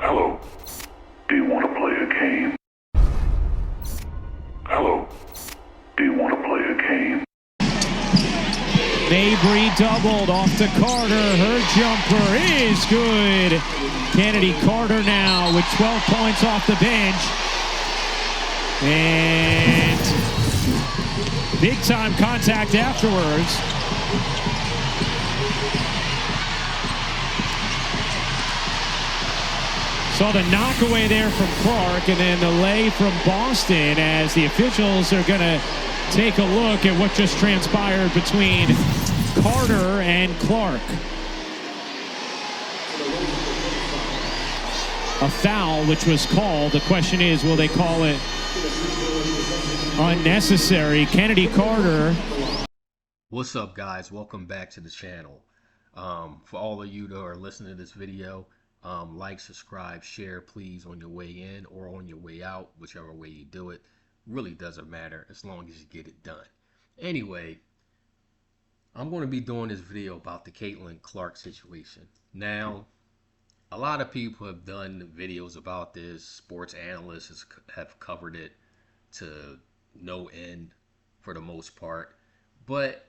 Hello. Do you want to play a game? Hello. Do you want to play a game? Mabry doubled off to Carter. Her jumper is good. Chennedy Carter now with 12 points off the bench. And big time contact afterwards. Saw the knockaway there from Clark and then the lay from Boston as the officials are going to take a look at what just transpired between Carter and Clark. A foul which was called. The question is, will they call it unnecessary? Chennedy Carter. What's up, guys? Welcome back to the channel. For all of you that are listening to this video, like, subscribe, share, please, on your way in or on your way out, whichever way you do it. Really doesn't matter as long as you get it done. Anyway, I'm going to be doing this video about the Caitlin Clark situation. Now, a lot of people have done videos about this. Sports analysts have covered it to no end for the most part. But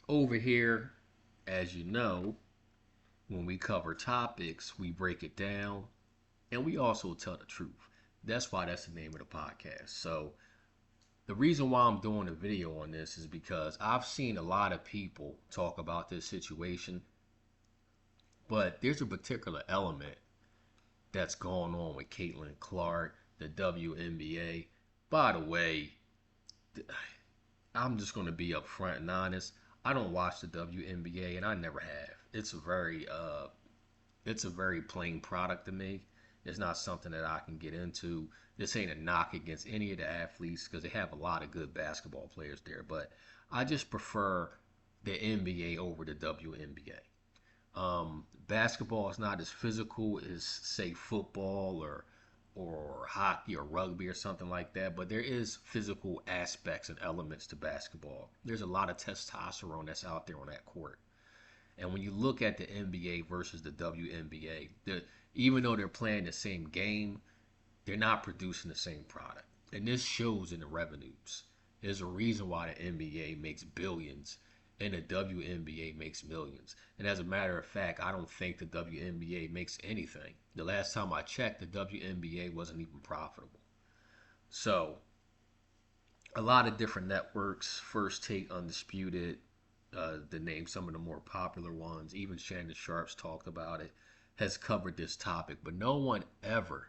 over here, as you know, when we cover topics, we break it down and we also tell the truth. That's why that's the name of the podcast. So the reason why I'm doing a video on this is because I've seen a lot of people talk about this situation, but there's a particular element that's going on with Caitlin Clark, the WNBA. By the way, I'm just going to be upfront and honest. I don't watch the WNBA, and I never have. It's a very plain product to me. It's not something that I can get into. This ain't a knock against any of the athletes because they have a lot of good basketball players there. But I just prefer the NBA over the WNBA. Basketball is not as physical as, say, football or hockey or rugby or something like that, but there is physical aspects and elements to basketball. There's a lot of testosterone that's out there on that court. And when you look at the NBA versus the WNBA, even though they're playing the same game, they're not producing the same product. And this shows in the revenues. There's a reason why the NBA makes billions and the WNBA makes millions. And as a matter of fact, I don't think the WNBA makes anything. The last time I checked, the WNBA wasn't even profitable. So, a lot of different networks, First Take, Undisputed, to name some of the more popular ones, even Shannon Sharp's talked about it, has covered this topic. But no one ever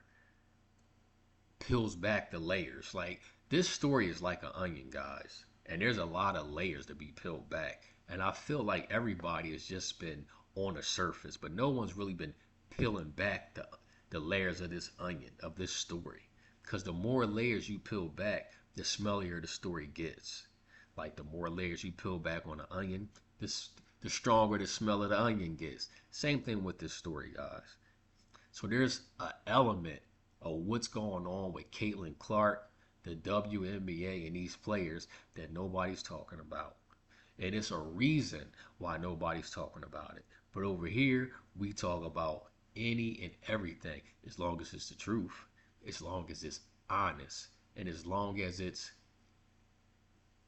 peels back the layers. Like, this story is like an onion, guys. And there's a lot of layers to be peeled back. And I feel like everybody has just been on the surface, but no one's really been peeling back the layers of this onion, of this story. Because the more layers you peel back, the smellier the story gets. Like, the more layers you peel back on the onion, the stronger the smell of the onion gets. Same thing with this story, guys. So there's an element of what's going on with Caitlin Clark, the WNBA, and these players that nobody's talking about. And it's a reason why nobody's talking about it. But over here, we talk about any and everything, as long as it's the truth, as long as it's honest, and as long as it's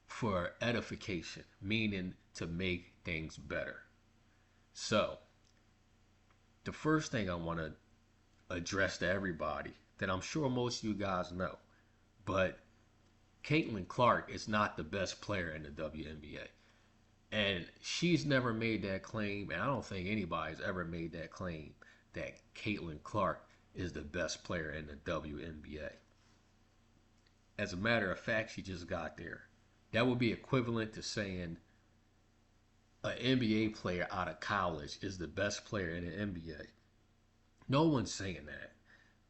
for edification, meaning to make things better. So, the first thing I want to address to everybody, that I'm sure most of you guys know, but Caitlin Clark is not the best player in the WNBA. And she's never made that claim, and I don't think anybody's ever made that claim that Caitlin Clark is the best player in the WNBA. As a matter of fact, she just got there. That would be equivalent to saying an NBA player out of college is the best player in the NBA. No one's saying that,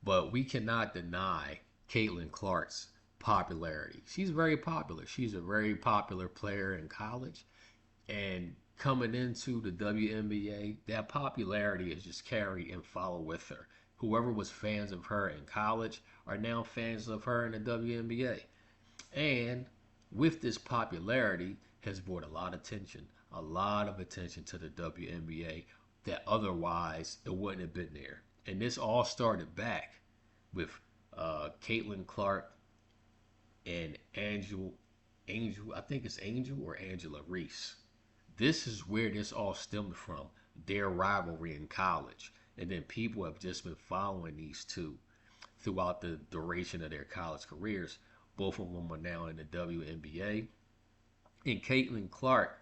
but we cannot deny Caitlin Clark's popularity. She's very popular. She's a very popular player in college, and coming into the WNBA, that popularity is just carried and follow with her. Whoever was fans of her in college are now fans of her in the WNBA. And with this popularity has brought a lot of attention to the WNBA that otherwise it wouldn't have been there. And this all started back with Caitlin Clark and Angel, I think it's Angel or Angela Reese. This is where this all stemmed from, their rivalry in college. And then people have just been following these two throughout the duration of their college careers. Both of them are now in the WNBA. And Caitlin Clark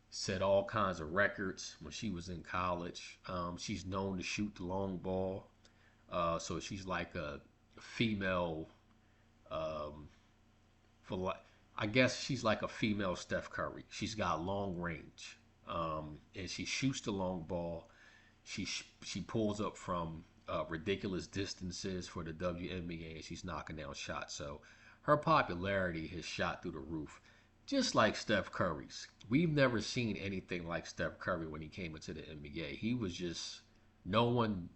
set all kinds of records when she was in college. She's known to shoot the long ball. So she's like a female, I guess she's like a female Steph Curry. She's got long range, and she shoots the long ball. She pulls up from ridiculous distances for the WNBA, and she's knocking down shots. So her popularity has shot through the roof, just like Steph Curry's. We've never seen anything like Steph Curry when he came into the NBA. He was just, no one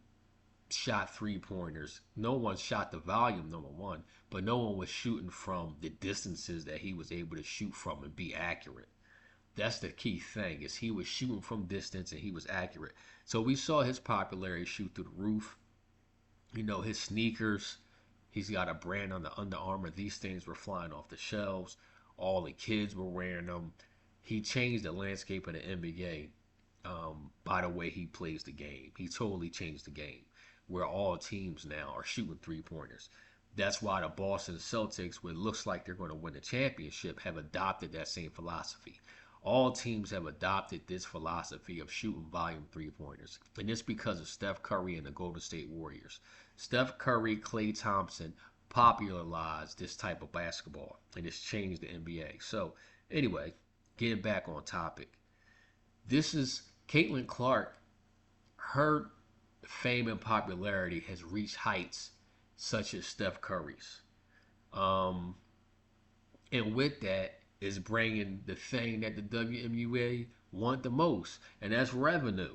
shot three-pointers. No one shot the volume, number one, but no one was shooting from the distances that he was able to shoot from and be accurate. That's the key thing, is he was shooting from distance and he was accurate. So we saw his popularity shoot through the roof. You know, his sneakers, he's got a brand on the Under Armour. These things were flying off the shelves. All the kids were wearing them. He changed the landscape of the NBA by the way he plays the game. He totally changed the game, where all teams now are shooting three-pointers. That's why the Boston Celtics, when it looks like they're going to win the championship, have adopted that same philosophy. All teams have adopted this philosophy of shooting volume three-pointers. And it's because of Steph Curry and the Golden State Warriors. Steph Curry, Klay Thompson popularized this type of basketball, and it's changed the NBA. So anyway, getting back on topic. This is Caitlin Clark. Her fame and popularity has reached heights such as Steph Curry's. And with that is bringing the thing that the WNBA want the most, and that's revenue.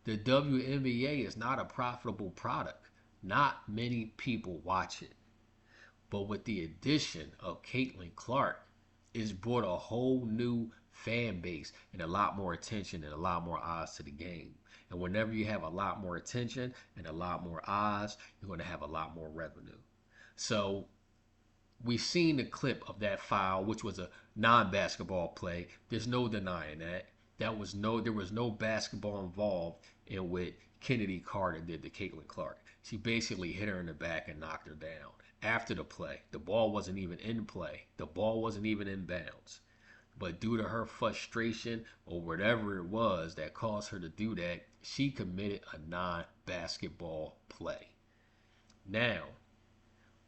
The WNBA is not a profitable product. Not many people watch it. But with the addition of Caitlin Clark, it's brought a whole new fan base and a lot more attention and a lot more eyes to the game. And whenever you have a lot more attention and a lot more eyes, you're going to have a lot more revenue. So we've seen the clip of that foul, which was a non-basketball play. There's no denying that. There was no basketball involved in what Chennedy Carter did to Caitlin Clark. She basically hit her in the back and knocked her down. After the play, the ball wasn't even in play. The ball wasn't even in bounds. But due to her frustration or whatever it was that caused her to do that, she committed a non-basketball play. Now,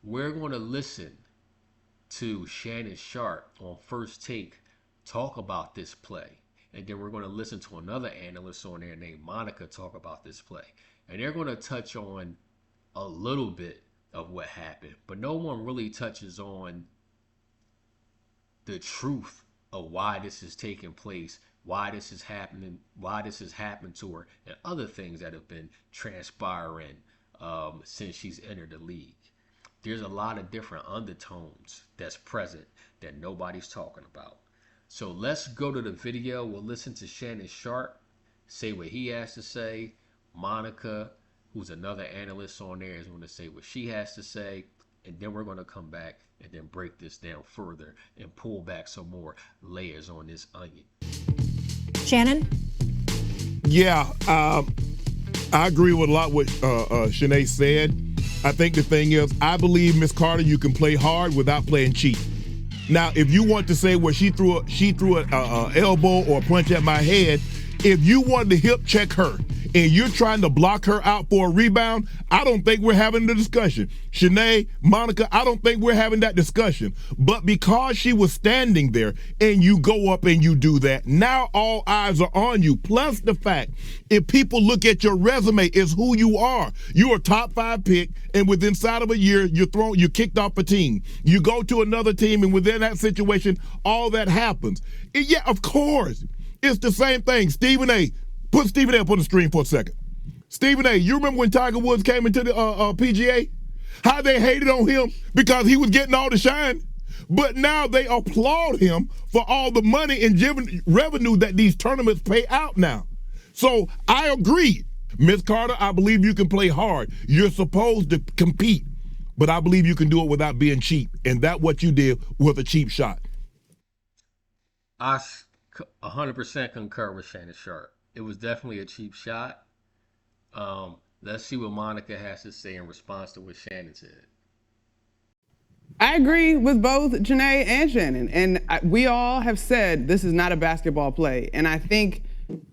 we're going to listen to Shannon Sharp on First Take talk about this play. And then we're going to listen to another analyst on there named Monica talk about this play. And they're going to touch on a little bit of what happened, but no one really touches on the truth of why this is taking place, why this is happening, why this has happened to her, and other things that have been transpiring since she's entered the league. There's a lot of different undertones that's present that nobody's talking about. So let's go to the video. We'll listen to Shannon Sharp say what he has to say. Monica, who's another analyst on there, is going to say what she has to say. And then we're going to come back and then break this down further and pull back some more layers on this onion. Shannon? Yeah, I agree with a lot what Shanae said. I think the thing is, I believe, Miss Carter, you can play hard without playing cheap. Now, if you want to say, well, she threw an elbow or a punch at my head, if you wanted to hip check her and you're trying to block her out for a rebound, I don't think we're having the discussion. Shanae, Monica, I don't think we're having that discussion. But because she was standing there and you go up and you do that, now all eyes are on you. Plus the fact, if people look at your resume, is who you are. You're a top 5 pick, and within inside of a year, you're kicked off a team. You go to another team, and within that situation, all that happens. And yeah, of course. It's the same thing. Stephen A. Put Stephen A. up on the screen for a second. Stephen A., you remember when Tiger Woods came into the PGA? How they hated on him because he was getting all the shine? But now they applaud him for all the money and revenue that these tournaments pay out now. So I agree. Miss Carter, I believe you can play hard. You're supposed to compete, but I believe you can do it without being cheap. And that what you did with a cheap shot. I 100% concur with Shannon Sharp. It was definitely a cheap shot. Let's see what Monica has to say in response to what Shannon said. I agree with both Janae and Shannon. And we all have said this is not a basketball play. And I think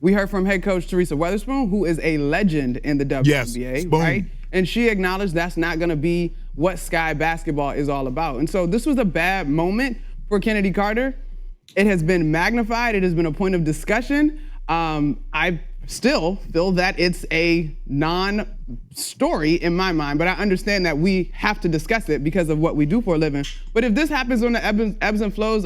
we heard from head coach Teresa Weatherspoon, who is a legend in the WNBA, right? And she acknowledged that's not going to be what Sky basketball is all about. And so this was a bad moment for Chennedy Carter. It has been magnified. It has been a point of discussion. I still feel that it's a non-story in my mind, but I understand that we have to discuss it because of what we do for a living. But if this happens on the ebbs and flows.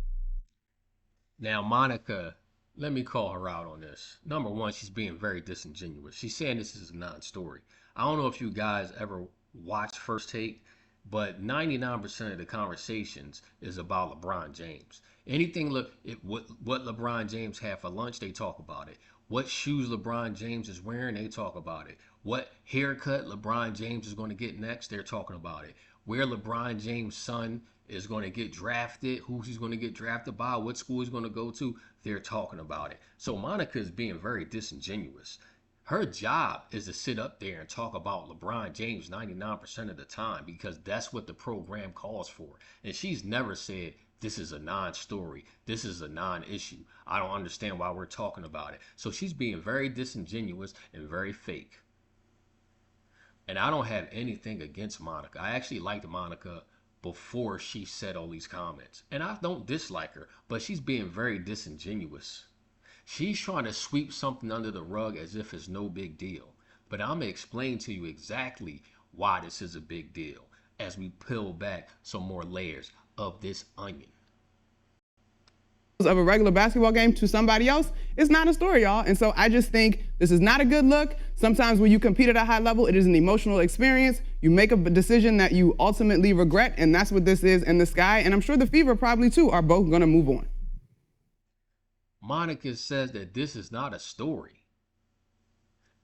Now, Monica, let me call her out on this. Number one, she's being very disingenuous. She's saying this is a non-story. I don't know if you guys ever watched First Take, but 99% of the conversations is about LeBron James. Anything, what LeBron James had for lunch, they talk about it. What shoes LeBron James is wearing, they talk about it. What haircut LeBron James is going to get next, they're talking about it. Where LeBron James' son is going to get drafted, who he's going to get drafted by, what school he's going to go to, they're talking about it. So Monica is being very disingenuous. Her job is to sit up there and talk about LeBron James 99% of the time because that's what the program calls for. And she's never said, this is a non-story. This is a non-issue. I don't understand why we're talking about it. So she's being very disingenuous and very fake. And I don't have anything against Monica. I actually liked Monica before she said all these comments. And I don't dislike her, but she's being very disingenuous. She's trying to sweep something under the rug as if it's no big deal. But I'm going to explain to you exactly why this is a big deal as we peel back some more layers of this onion. Of a regular basketball game to somebody else, it's not a story, y'all. And so I just think this is not a good look. Sometimes when you compete at a high level, it is an emotional experience. You make a decision that you ultimately regret, and that's what this is in the Sky. And I'm sure the Fever probably too are both going to move on. Monica says that this is not a story.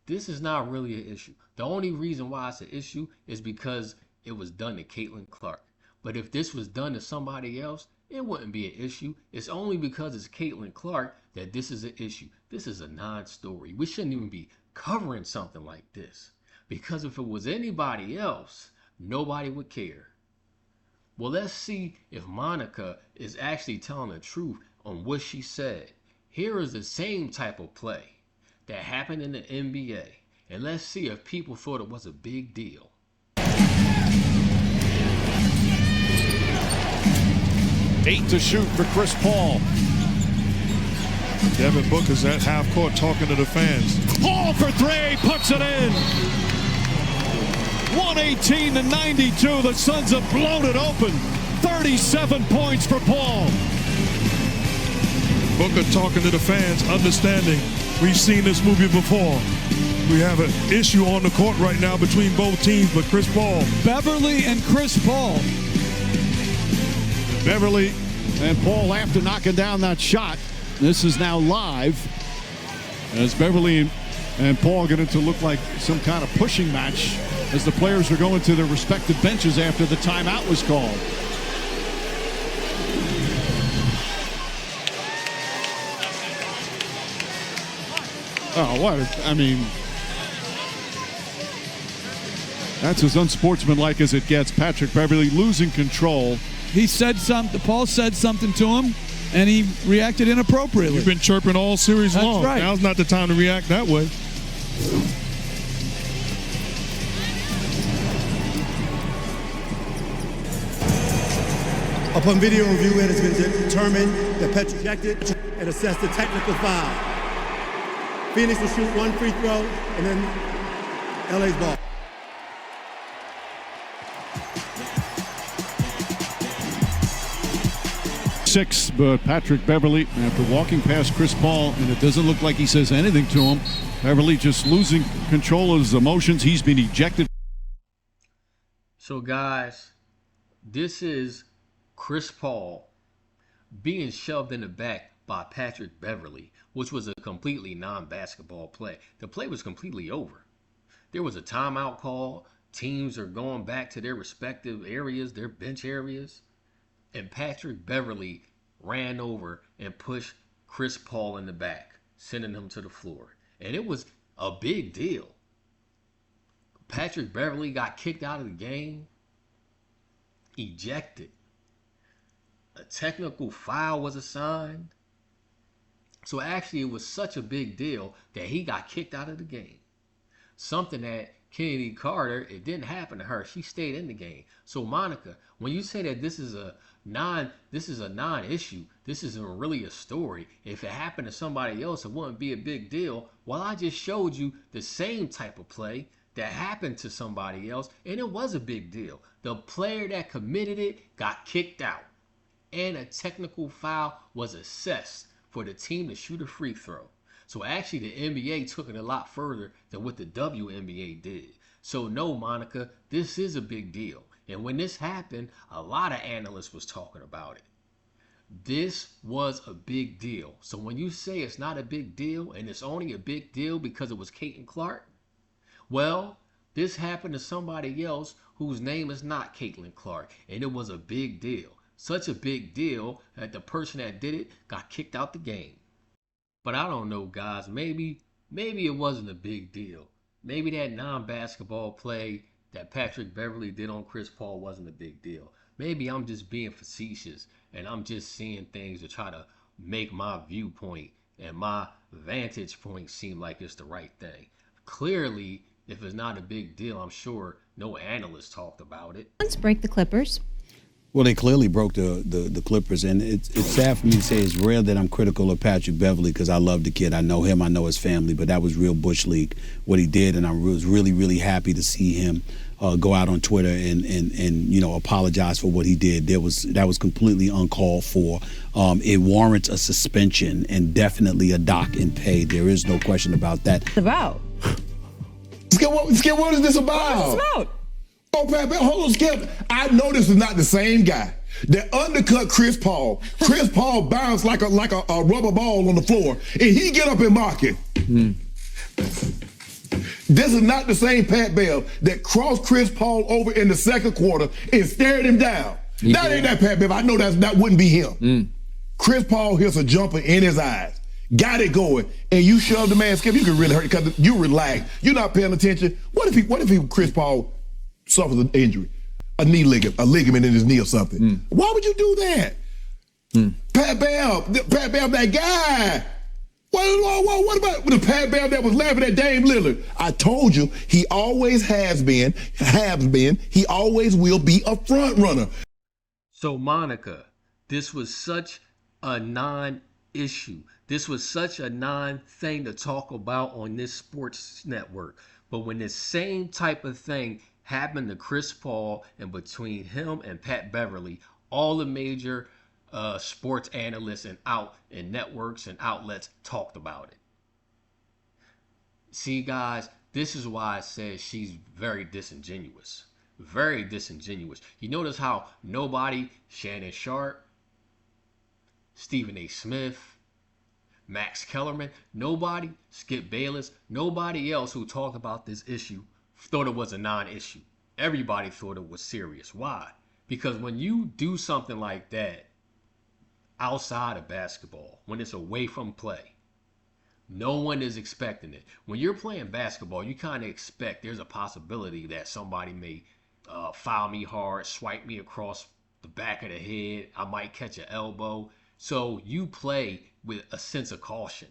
This is not really an issue. The only reason why it's an issue is because it was done to Caitlin Clark. But if this was done to somebody else, it wouldn't be an issue. It's only because it's Caitlin Clark that this is an issue. This is a non-story. We shouldn't even be covering something like this. Because if it was anybody else, nobody would care. Well, let's see if Monica is actually telling the truth on what she said. Here is the same type of play that happened in the NBA. And let's see if people thought it was a big deal. 8 to shoot for Chris Paul. Devin Booker's at half court talking to the fans. Paul for 3, puts it in. 118-92. The Suns have blown it open. 37 points for Paul. Booker talking to the fans, understanding we've seen this movie before. We have an issue on the court right now between both teams, but Chris Paul. Beverly and Chris Paul. Beverly and Paul after knocking down that shot. This is now live as Beverly and Paul get into look like some kind of pushing match as the players are going to their respective benches after the timeout was called. Oh, what? I mean, that's as unsportsmanlike as it gets. Patrick Beverly losing control. He said something, Paul said something to him, and he reacted inappropriately. You've been chirping all series long. Right. Now's not the time to react that way. Upon video review, it has been determined that Petr rejected and assessed the technical foul. Phoenix will shoot 1 free throw, and then LA's ball. Six, but Patrick Beverly, after walking past Chris Paul, and it doesn't look like he says anything to him. Beverly just losing control of his emotions. He's been ejected. So, guys, this is Chris Paul being shoved in the back by Patrick Beverly, which was a completely non-basketball play. The play was completely over. There was a timeout call. Teams are going back to their respective areas, their bench areas. And Patrick Beverly ran over and pushed Chris Paul in the back, sending him to the floor. And it was a big deal. Patrick Beverly got kicked out of the game, ejected. A technical foul was assigned. So actually it was such a big deal that he got kicked out of the game. Something that Chennedy Carter, it didn't happen to her. She stayed in the game. So Monica, when you say that this is a non-issue, this isn't really a story. If it happened to somebody else, it wouldn't be a big deal. Well, I just showed you the same type of play that happened to somebody else, and it was a big deal. The player that committed it got kicked out, and a technical foul was assessed for the team to shoot a free throw. So actually the NBA took it a lot further than what the WNBA did. So no, Monica, this is a big deal. And when this happened, a lot of analysts was talking about it. This was a big deal. So when you say it's not a big deal and it's only a big deal because it was Caitlin Clark, well, this happened to somebody else whose name is not Caitlin Clark, and it was a big deal. Such a big deal that the person that did it got kicked out the game. But I don't know, guys. Maybe it wasn't a big deal. Maybe that non-basketball play that Patrick Beverly did on Chris Paul wasn't a big deal. Maybe I'm just being facetious and I'm just seeing things to try to make my viewpoint and my vantage point seem like it's the right thing. Clearly, if it's not a big deal, I'm sure no analyst talked about it. Let's break the Clippers. Well, they clearly broke the Clippers, and it's sad for me to say it's rare that I'm critical of Patrick Beverly because I love the kid. I know him, I know his family, but that was real Bush League, what he did, and I was really, really happy to see him go out on Twitter and you know, apologize for what he did. That was completely uncalled for. It warrants a suspension and definitely a dock and pay. There is no question about that. What's it about? Skip, what is this about? What's this about? Oh, Pat, hold on, Skip. I know this is not the same guy that undercut Chris Paul. Chris Paul bounced like a rubber ball on the floor, and he get up and mark it. This is not the same Pat Bell that crossed Chris Paul over in the second quarter and stared him down. That ain't that Pat Bell. I know that wouldn't be him. Chris Paul hits a jumper in his eyes. Got it going, and you shove the man, Skip. You could really hurt because you relax. You're not paying attention. What if Chris Paul suffers an injury, a ligament in his knee or something? Why would you do that? Pat Bell, that guy. What about the Pat Bell that was laughing at Dame Lillard? I told you, he always has been, he always will be a front runner. So Monica, this was such a non-issue. This was such a non-thing to talk about on this sports network. But when this same type of thing happened to Chris Paul, and between him and Pat Beverly, all the major sports analysts and networks and outlets talked about it. See, guys, this is why I said she's very disingenuous. Very disingenuous. You notice how nobody, Shannon Sharp, Stephen A. Smith, Max Kellerman, nobody, Skip Bayless, nobody else who talked about this issue thought it was a non-issue. Everybody thought it was serious. Why? Because when you do something like that outside of basketball, when it's away from play, no one is expecting it. When you're playing basketball, you kind of expect there's a possibility that somebody may foul me hard, swipe me across the back of the head. I might catch an elbow. So you play with a sense of caution,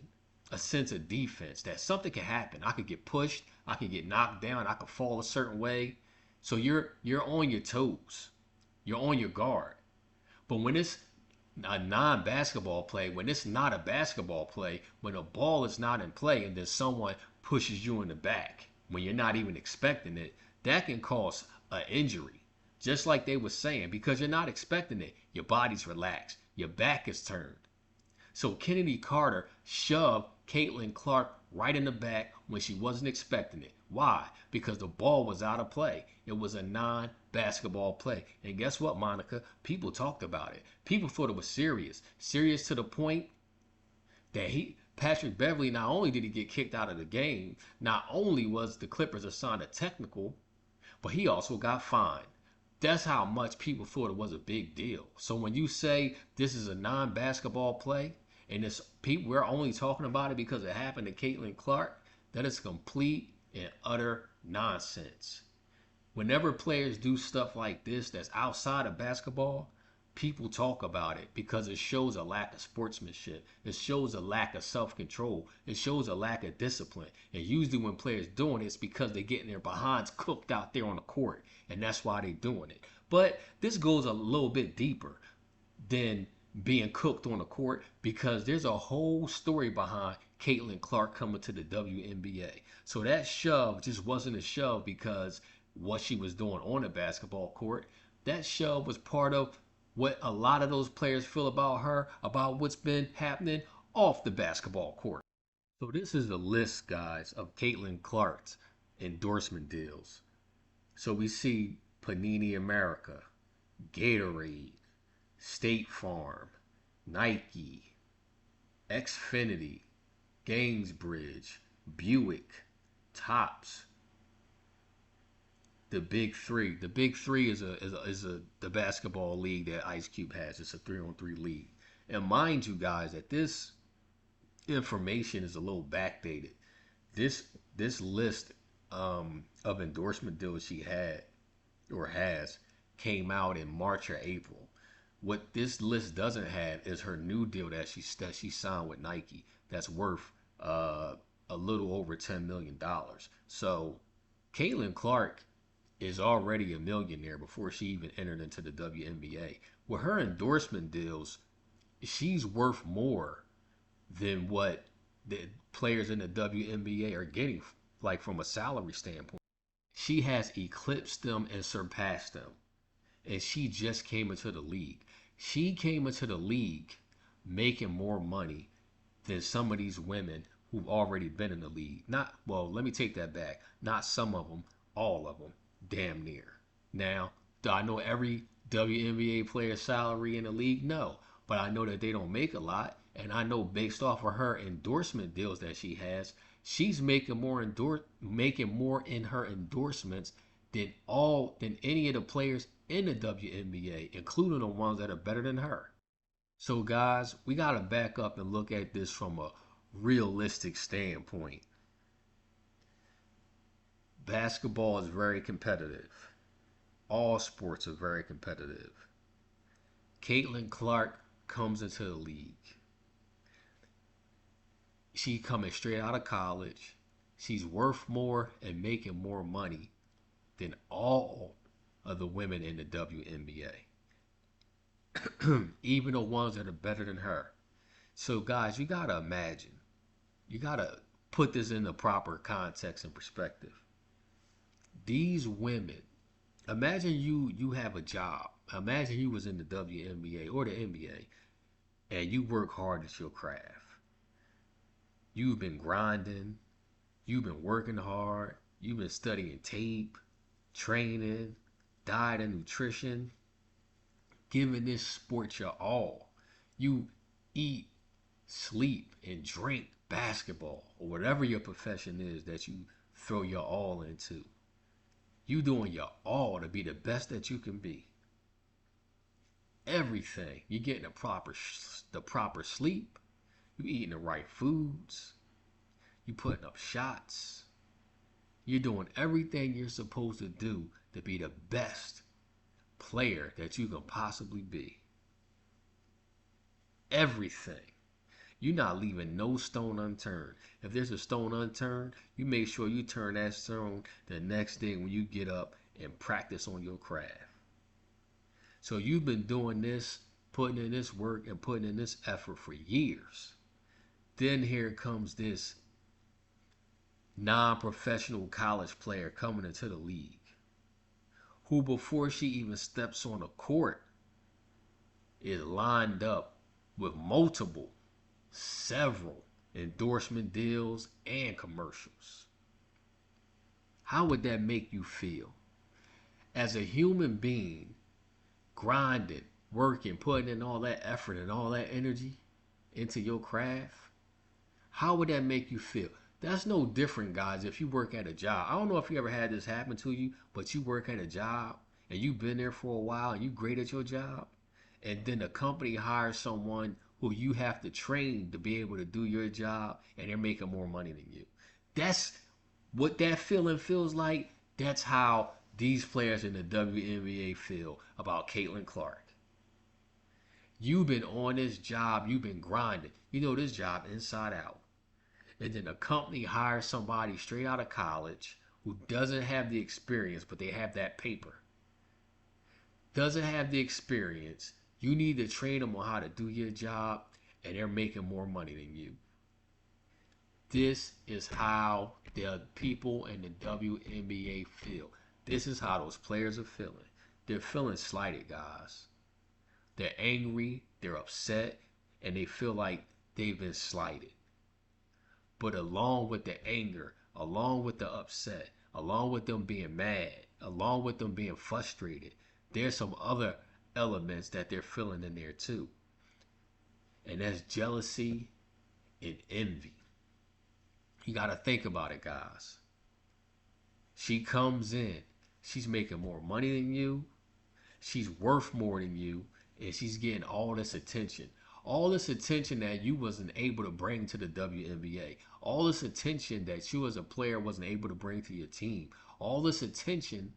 a sense of defense, that something can happen. I could get pushed, I could get knocked down, I could fall a certain way. So you're on your toes. You're on your guard. But when it's a non-basketball play, when it's not a basketball play, when a ball is not in play and then someone pushes you in the back when you're not even expecting it, that can cause an injury. Just like they were saying, because you're not expecting it, your body's relaxed, your back is turned. So Chennedy Carter shoved Caitlin Clark right in the back when she wasn't expecting it. Why? Because the ball was out of play. It was a non-basketball play. And guess what, Monica? People talked about it. People thought it was serious. Serious to the point that Patrick Beverly, not only did he get kicked out of the game, not only was the Clippers assigned a technical, but he also got fined. That's how much people thought it was a big deal. So when you say this is a non-basketball play, and it's people, we're only talking about it because it happened to Caitlin Clark, that is complete and utter nonsense. Whenever players do stuff like this that's outside of basketball, people talk about it because it shows a lack of sportsmanship. It shows a lack of self-control. It shows a lack of discipline. And usually when players doing it, it's because they're getting their behinds cooked out there on the court. And that's why they're doing it. But this goes a little bit deeper than being cooked on the court, because there's a whole story behind Caitlin Clark coming to the WNBA. So that shove just wasn't a shove because what she was doing on the basketball court. That shove was part of what a lot of those players feel about her, about what's been happening off the basketball court. So this is the list, guys, of Caitlin Clark's endorsement deals. So we see Panini America, Gatorade, State Farm, Nike, Xfinity, Gainsbridge, Buick, Topps, the Big Three. The Big Three is the basketball league that Ice Cube has. It's a 3-on-3 league. And mind you, guys, that this information is a little backdated. This list of endorsement deals she had or has came out in March or April. What this list doesn't have is her new deal that she signed with Nike. That's worth a little over $10 million. So Caitlin Clark is already a millionaire before she even entered into the WNBA. With her endorsement deals, she's worth more than what the players in the WNBA are getting, like from a salary standpoint. She has eclipsed them and surpassed them. And she just came into the league. She came into the league making more money than some of these women who've already been in the league. Well, let me take that back. Not some of them, all of them. Damn near. Now, do I know every WNBA player's salary in the league? No. But I know that they don't make a lot. And I know based off of her endorsement deals that she has, she's making more in her endorsements than any of the players in the WNBA, including the ones that are better than her. So guys, we got to back up and look at this from a realistic standpoint. Basketball is very competitive. All sports are very competitive. Caitlin Clark comes into the league. She coming straight out of college. She's worth more and making more money than all of the women in the WNBA. Even the ones that are better than her. So guys, you got to imagine. You got to put this in the proper context and perspective. These women, imagine you have a job. Imagine you was in the WNBA or the NBA and you work hard at your craft. You've been grinding. You've been working hard. You've been studying tape, training, diet and nutrition, giving this sport your all. You eat, sleep, and drink basketball or whatever your profession is that you throw your all into. You doing your all to be the best that you can be. Everything. You're getting the proper sleep. You eating the right foods. You putting up shots. You're doing everything you're supposed to do to be the best player that you can possibly be. Everything. You're not leaving no stone unturned. If there's a stone unturned, you make sure you turn that stone the next day when you get up and practice on your craft. So you've been doing this, putting in this work and putting in this effort for years. Then here comes this non-professional college player coming into the league, who before she even steps on the court is lined up with several endorsement deals and commercials. How would that make you feel? As a human being, grinding, working, putting in all that effort and all that energy into your craft, How would that make you feel? That's no different, guys, if you work at a job. I don't know if you ever had this happen to you, but you work at a job and you've been there for a while and you're great at your job, and then the company hires someone who you have to train to be able to do your job, and they're making more money than you. That's what that feeling feels like. That's how these players in the WNBA feel about Caitlin Clark. You've been on this job, you've been grinding. You know this job inside out. And then a company hires somebody straight out of college who doesn't have the experience, but they have that paper. Doesn't have the experience. You need to train them on how to do your job, and they're making more money than you. This is how the people in the WNBA feel. This is how those players are feeling. They're feeling slighted, guys. They're angry, they're upset, and they feel like they've been slighted. But along with the anger, along with the upset, along with them being mad, along with them being frustrated, there's some other elements that they're feeling in there too. And that's jealousy and envy. You got to think about it, guys. She comes in, she's making more money than you, she's worth more than you, and she's getting all this attention. All this attention that you wasn't able to bring to the WNBA. All this attention that you as a player wasn't able to bring to your team. All this attention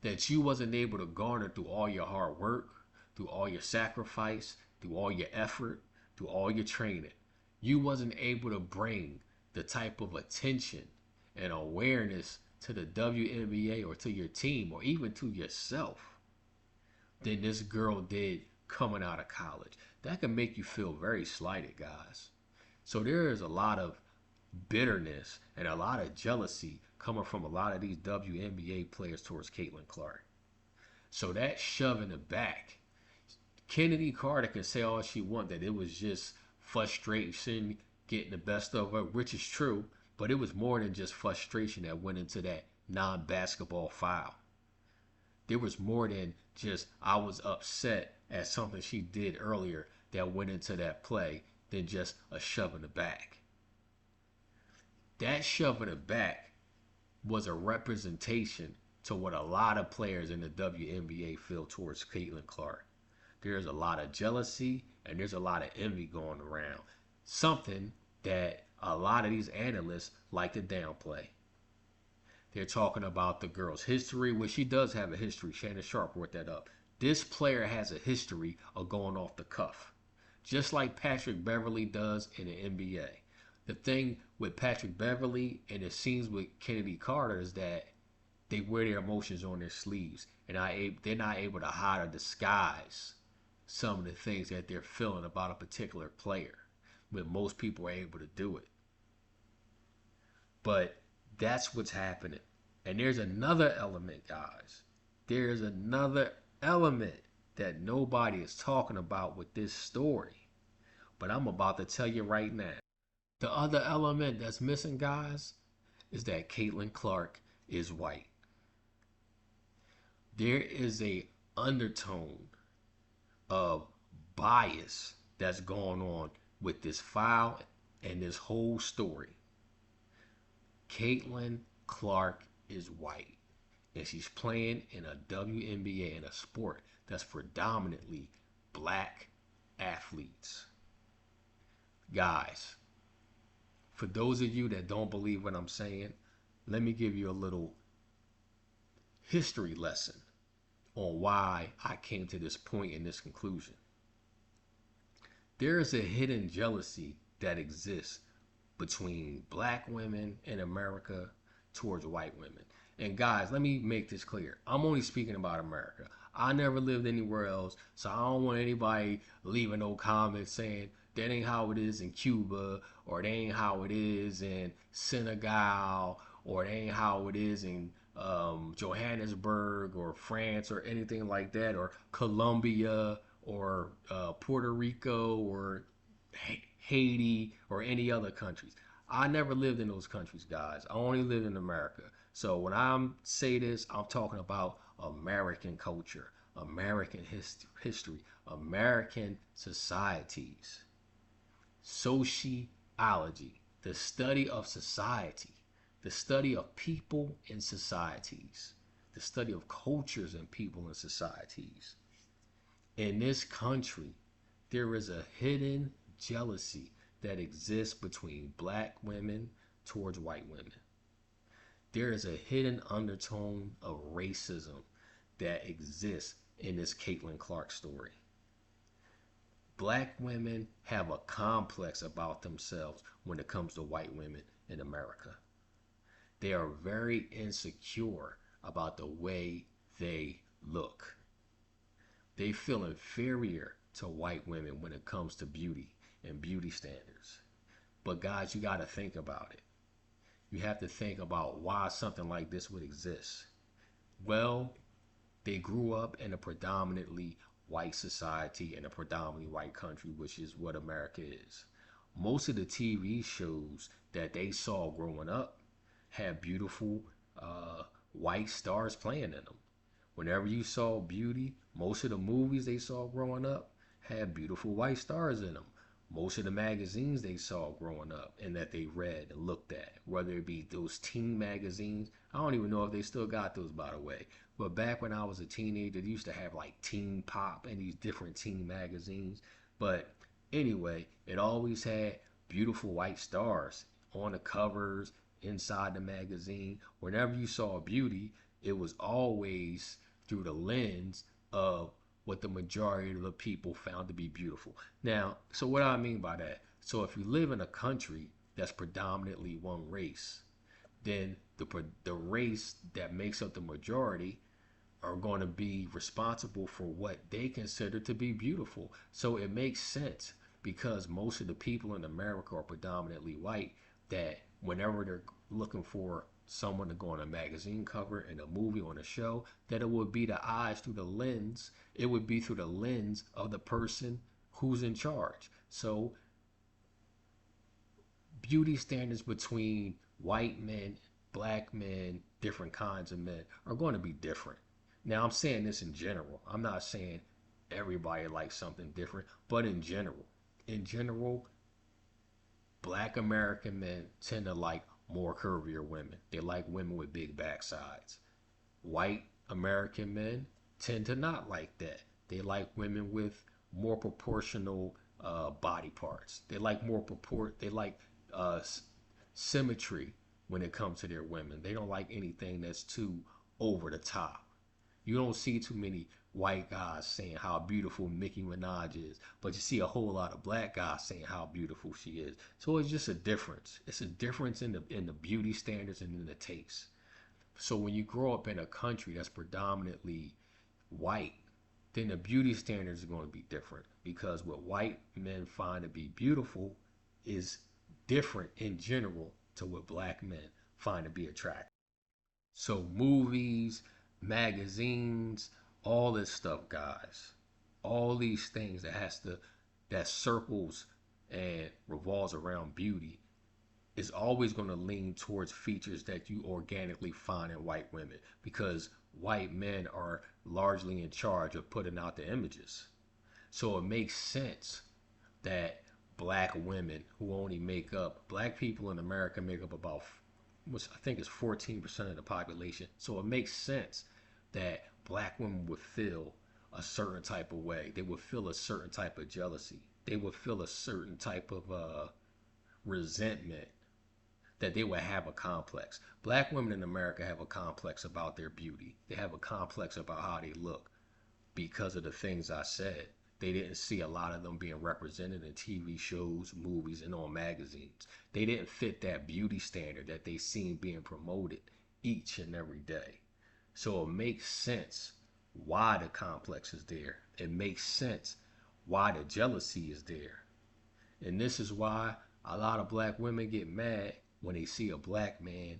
that you wasn't able to garner through all your hard work, through all your sacrifice, through all your effort, through all your training. You wasn't able to bring the type of attention and awareness to the WNBA or to your team or even to yourself than this girl did coming out of college. That can make you feel very slighted, guys. So there is a lot of bitterness and a lot of jealousy coming from a lot of these WNBA players towards Caitlin Clark. So that shove in the back, Chennedy Carter can say all she wants, that it was just frustration getting the best of her, which is true, but it was more than just frustration that went into that non-basketball foul. There was more than just I was upset at something she did earlier that went into that play than just a shove in the back. That shove in the back was a representation to what a lot of players in the WNBA feel towards Caitlin Clark. There's a lot of jealousy and there's a lot of envy going around. Something that a lot of these analysts like to downplay. They're talking about the girl's history, which she does have a history. Shannon Sharp brought that up. This player has a history of going off the cuff, just like Patrick Beverley does in the NBA. The thing with Patrick Beverley and it seems with Chennedy Carter is that they wear their emotions on their sleeves, and they're not able to hide or disguise some of the things that they're feeling about a particular player, when most people are able to do it. But that's what's happening. And there's another element, guys. There's another element that nobody is talking about with this story. But I'm about to tell you right now. The other element that's missing, guys, is that Caitlin Clark is white. There is a undertone of bias that's going on with this file and this whole story. Caitlin Clark is white, and she's playing in a WNBA, in a sport that's predominantly black athletes. Guys, for those of you that don't believe what I'm saying, let me give you a little history lesson on why I came to this point in this conclusion. There is a hidden jealousy that exists between black women in America towards white women. And guys, let me make this clear. I'm only speaking about America. I never lived anywhere else, so I don't want anybody leaving no comments saying that ain't how it is in Cuba, or that ain't how it is in Senegal, or that ain't how it is in Johannesburg or France or anything like that, or Colombia or Puerto Rico or Haiti or any other countries. I never lived in those countries, guys. I only lived in America. So when I say this, I'm talking about American culture, American history, American societies, sociology, sociology, the study of society, the study of people and societies, the study of cultures and people and societies. In this country, there is a hidden jealousy that exists between black women towards white women. There is a hidden undertone of racism that exists in this Caitlin Clark story. Black women have a complex about themselves when it comes to white women in America. They are very insecure about the way they look. They feel inferior to white women when it comes to beauty and beauty standards. But guys, you got to think about it. You have to think about why something like this would exist. Well, they grew up in a predominantly white society in a predominantly white country, which is what America is. Most of the TV shows that they saw growing up had beautiful white stars playing in them. Whenever you saw beauty, most of the movies they saw growing up had beautiful white stars in them. Most of the magazines they saw growing up and that they read and looked at, whether it be those teen magazines. I don't even know if they still got those, by the way. But back when I was a teenager, they used to have like Teen Pop and these different teen magazines. But anyway, it always had beautiful white stars on the covers, inside the magazine. Whenever you saw beauty, it was always through the lens of what the majority of the people found to be beautiful. Now, so what do I mean by that? So if you live in a country that's predominantly one race, then the race that makes up the majority are going to be responsible for what they consider to be beautiful. So it makes sense, because most of the people in America are predominantly white, that whenever they're looking for someone to go on a magazine cover, in a movie, on a show, that it would be the eyes through the lens. It would be through the lens of the person who's in charge. So beauty standards between white men, black men, different kinds of men are going to be different. Now, I'm saying this in general. I'm not saying everybody likes something different, but in general, black American men tend to like more curvier women. They like women with big backsides. White American men tend to not like that. They like women with more proportional body parts. They like symmetry when it comes to their women. They don't like anything that's too over the top. You don't see too many white guys saying how beautiful Nicki Minaj is, but you see a whole lot of black guys saying how beautiful she is. So it's just a difference. It's a difference in the beauty standards and in the taste. So when you grow up in a country that's predominantly white, then the beauty standards are going to be different, because what white men find to be beautiful is different in general to what black men find to be attractive. So movies, magazines, all this stuff, guys, all these things that circles and revolves around beauty is always going to lean towards features that you organically find in white women, because white men are largely in charge of putting out the images. So it makes sense that black women who only make up, black people in America make up about, which I think is 14% of the population. So it makes sense that black women would feel a certain type of way. They would feel a certain type of jealousy. They would feel a certain type of resentment, that they would have a complex. Black women in America have a complex about their beauty. They have a complex about how they look because of the things I said. They didn't see a lot of them being represented in TV shows, movies, and on magazines. They didn't fit that beauty standard that they seen being promoted each and every day. So it makes sense why the complex is there. It makes sense why the jealousy is there. And this is why a lot of black women get mad when they see a black man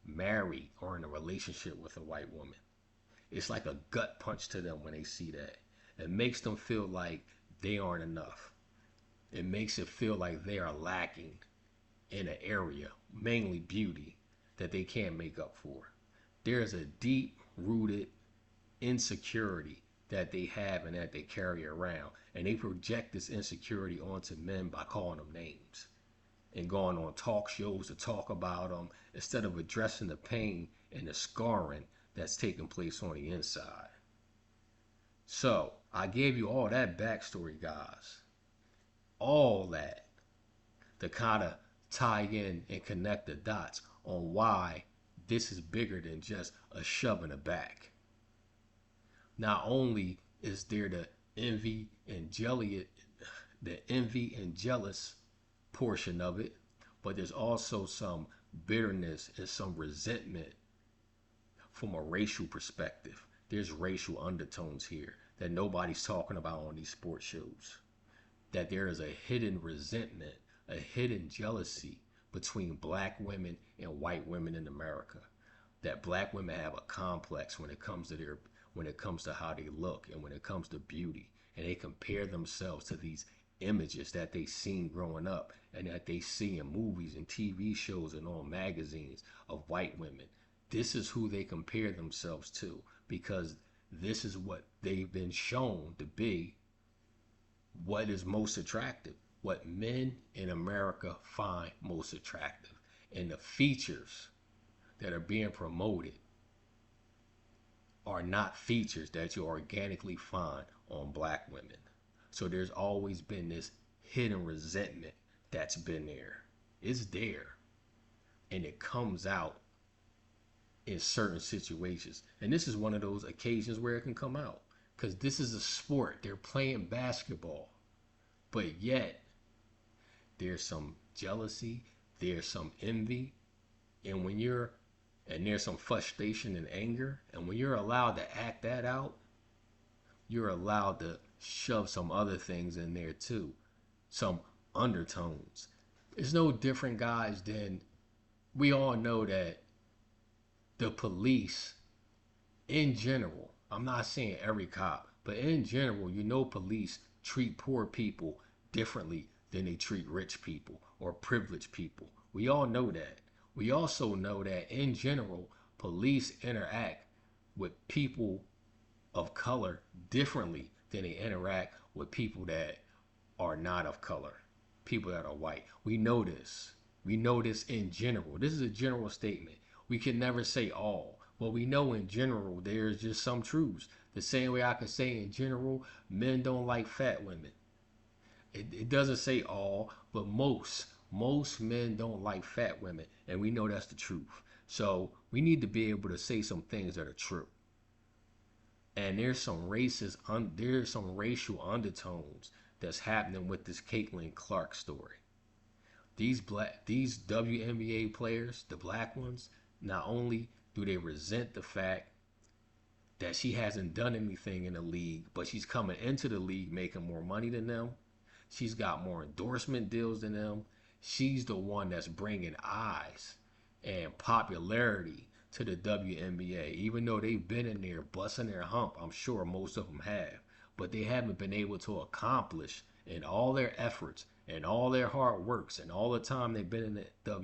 married or in a relationship with a white woman. It's like a gut punch to them when they see that. It makes them feel like they aren't enough. It makes it feel like they are lacking in an area, mainly beauty, that they can't make up for. There's a deep-rooted insecurity that they have and that they carry around. And they project this insecurity onto men by calling them names. and going on talk shows to talk about them instead of addressing the pain and the scarring that's taking place on the inside. So I gave you all that backstory, guys. All that to kind of tie in and connect the dots on why this is bigger than just a shove in the back. Not only is there the envy and jealous portion of it, but there's also some bitterness and some resentment from a racial perspective. There's racial undertones here that nobody's talking about on these sports shows. That there is a hidden resentment, a hidden jealousy between black women and white women in America. That black women have a complex when it comes to how they look and when it comes to beauty, and they compare themselves to these images that they seen growing up and that they see in movies and TV shows and on magazines of white women. This is who they compare themselves to because this is what they've been shown to be what is most attractive, what men in America find most attractive. And the features that are being promoted are not features that you organically find on black women. So there's always been this hidden resentment that's been there. It's there. And it comes out in certain situations. And this is one of those occasions where it can come out. Because this is a sport. They're playing basketball. But yet, there's some jealousy, there's some envy, and there's some frustration and anger. And when you're allowed to act that out, you're allowed to shove some other things in there too. Some undertones. It's no different, guys, than we all know that the police, in general, I'm not saying every cop, but in general, police treat poor people differently than they treat rich people or privileged people. We all know that. We also know that in general, police interact with people of color differently than they interact with people that are not of color, people that are white. We know this. We know this in general. This is a general statement. We can never say all, but we know in general there's just some truths. The same way I can say in general, men don't like fat women. It doesn't say all, but most men don't like fat women, and we know that's the truth. So we need to be able to say some things that are true. And there's some racial undertones that's happening with this Caitlin Clark story. These WNBA players, the black ones, not only do they resent the fact that she hasn't done anything in the league, but she's coming into the league making more money than them. She's got more endorsement deals than them. She's the one that's bringing eyes and popularity to the WNBA, even though they've been in there busting their hump. I'm sure most of them have, but they haven't been able to accomplish in all their efforts and all their hard works and all the time they've been in the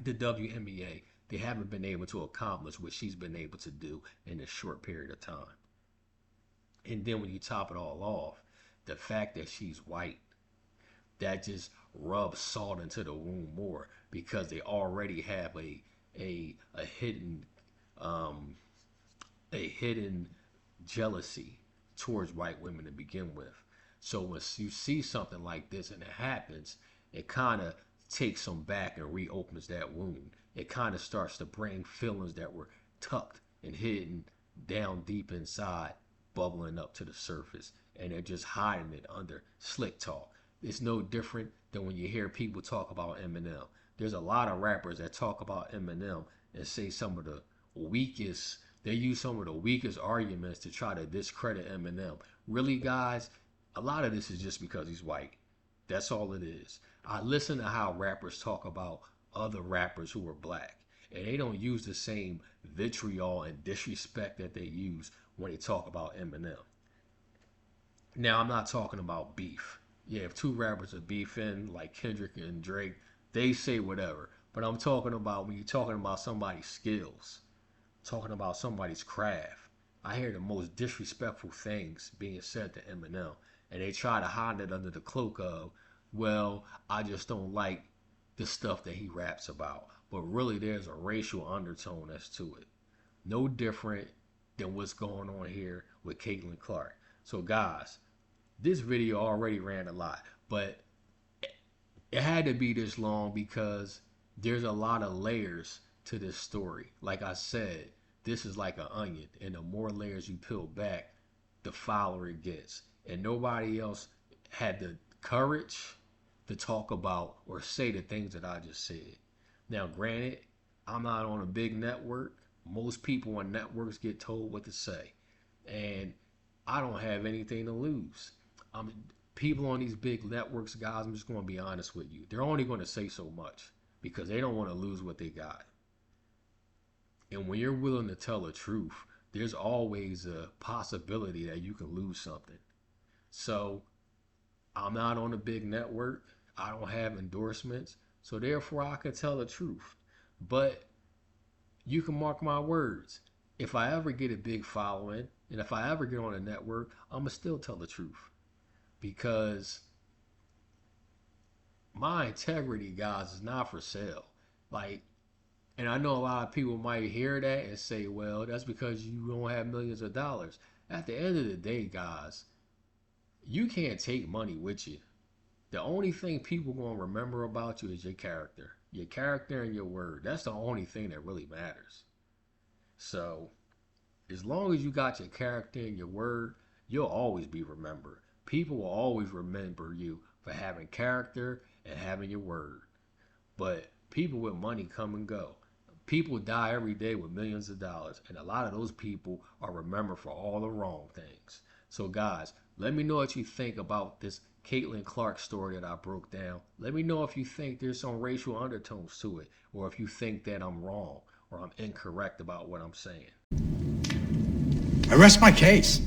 WNBA. They haven't been able to accomplish what she's been able to do in a short period of time. And then when you top it all off, the fact that she's white, that just rubs salt into the wound more because they already have a hidden jealousy towards white women to begin with. So when you see something like this and it happens, it kind of takes them back and reopens that wound. It kind of starts to bring feelings that were tucked and hidden down deep inside, bubbling up to the surface, and they're just hiding it under slick talk. It's no different than when you hear people talk about Eminem. There's a lot of rappers that talk about Eminem and say they use some of the weakest arguments to try to discredit Eminem. Really, guys, a lot of this is just because he's white. That's all it is. I listen to how rappers talk about other rappers who are black, and they don't use the same vitriol and disrespect that they use when they talk about Eminem. Now, I'm not talking about beef. Yeah, if two rappers are beefing, like Kendrick and Drake, they say whatever. But I'm talking about when you're talking about somebody's skills, talking about somebody's craft. I hear the most disrespectful things being said to Eminem, and they try to hide it under the cloak of well, I just don't like the stuff that he raps about. But really, there's a racial undertone as to it. No different than what's going on here with Caitlin Clark. So, guys, this video already ran a lot, but it had to be this long because there's a lot of layers to this story. Like I said, this is like an onion, and the more layers you peel back, the fouler it gets. And nobody else had the courage to talk about or say the things that I just said. Now, granted, I'm not on a big network. Most people on networks get told what to say, and I don't have anything to lose. People on these big networks, guys, I'm just going to be honest with you. They're only going to say so much because they don't want to lose what they got. And when you're willing to tell the truth, there's always a possibility that you can lose something. So I'm not on a big network. I don't have endorsements. So therefore, I can tell the truth. But you can mark my words. If I ever get a big following, and if I ever get on a network, I'm going to still tell the truth. Because my integrity, guys, is not for sale. Like, and I know a lot of people might hear that and say, well, that's because you don't have millions of dollars. At the end of the day, guys, you can't take money with you. The only thing people going to remember about you is your character. Your character and your word. That's the only thing that really matters. So, as long as you got your character and your word, you'll always be remembered. People will always remember you for having character and having your word. But people with money come and go. People die every day with millions of dollars, and a lot of those people are remembered for all the wrong things. So guys, let me know what you think about this Caitlin Clark story that I broke down. Let me know if you think there's some racial undertones to it, or if you think that I'm wrong or I'm incorrect about what I'm saying. I rest my case.